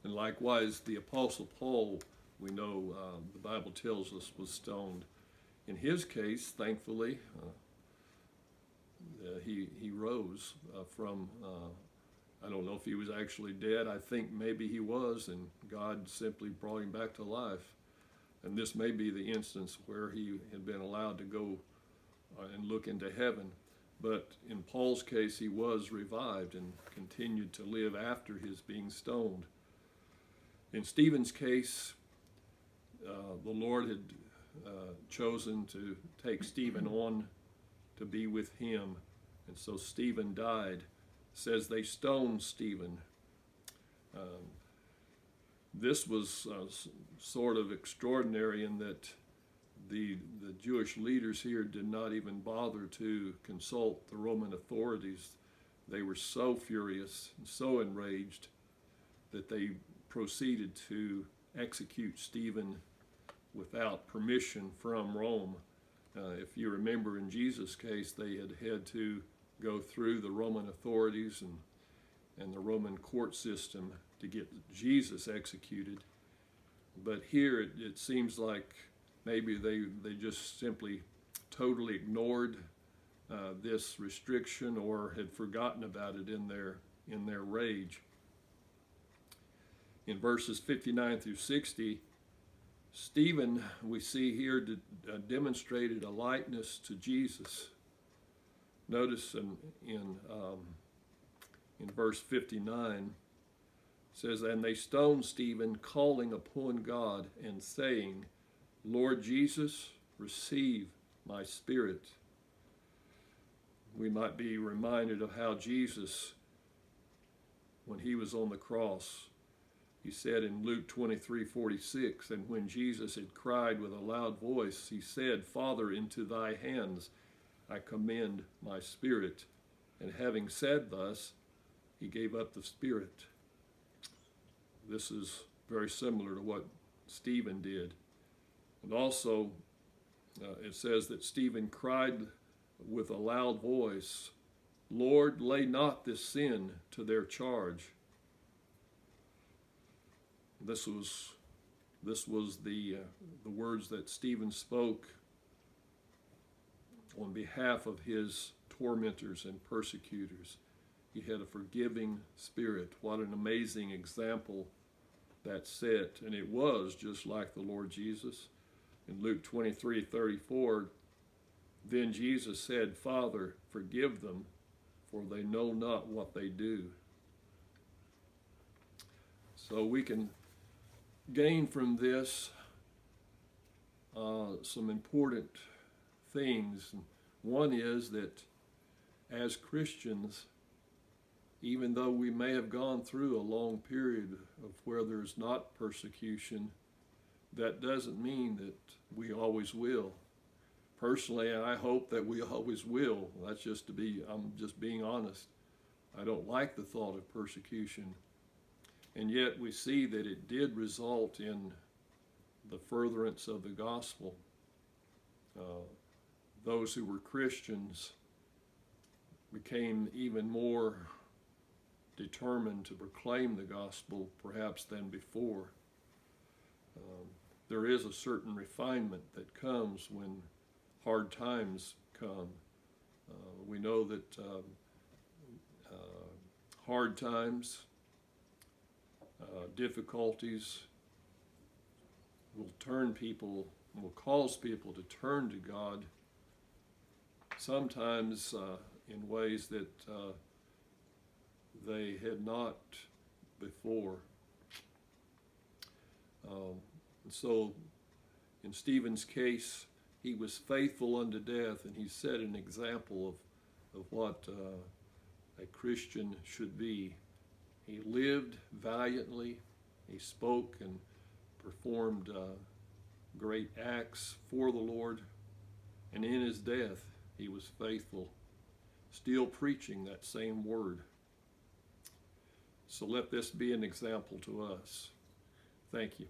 And likewise, the Apostle Paul, we know the Bible tells us, was stoned. In his case, thankfully, he rose from, I don't know if he was actually dead. I think maybe he was, and God simply brought him back to life. And this may be the instance where he had been allowed to go and look into heaven. But in Paul's case, he was revived and continued to live after his being stoned. In Stephen's case, the Lord had chosen to take Stephen on to be with him. And so Stephen died. It says they stoned Stephen. This was sort of extraordinary in that the Jewish leaders here did not even bother to consult the Roman authorities. They were so furious and so enraged that they proceeded to execute Stephen without permission from Rome. If you remember, in Jesus' case, they had to go through the Roman authorities and the Roman court system to get Jesus executed. But here it seems like maybe they just simply totally ignored this restriction or had forgotten about it in their rage. In verses 59 through 60, Stephen, we see here, demonstrated a likeness to Jesus. Notice in verse 59, it says, "And they stoned Stephen, calling upon God and saying, Lord Jesus, receive my spirit." We might be reminded of how Jesus, when he was on the cross, he said in Luke 23:46, "And when Jesus had cried with a loud voice, he said, Father, into thy hands I commend my spirit. And having said thus, he gave up the spirit." This is very similar to what Stephen did. And also, it says that Stephen cried with a loud voice, "Lord, lay not this sin to their charge." This was the words that Stephen spoke on behalf of his tormentors and persecutors. He had a forgiving spirit. What an amazing example that set. And it was just like the Lord Jesus. In Luke 23:34, then Jesus said, "Father, forgive them, for they know not what they do." So we can gain from this some important things. One is that as Christians, even though we may have gone through a long period of where there's not persecution, that doesn't mean that we always will. Personally, I hope that we always will. I'm just being honest. I don't like the thought of persecution. And yet we see that it did result in the furtherance of the gospel. Those who were Christians became even more determined to proclaim the gospel perhaps than before. There is a certain refinement that comes when hard times come. We know that hard times, difficulties will cause people to turn to God, sometimes in ways that they had not before. And so in Stephen's case, he was faithful unto death, and he set an example of what a Christian should be. He lived valiantly, he spoke and performed great acts for the Lord, and in his death he was faithful, still preaching that same word. So let this be an example to us. Thank you.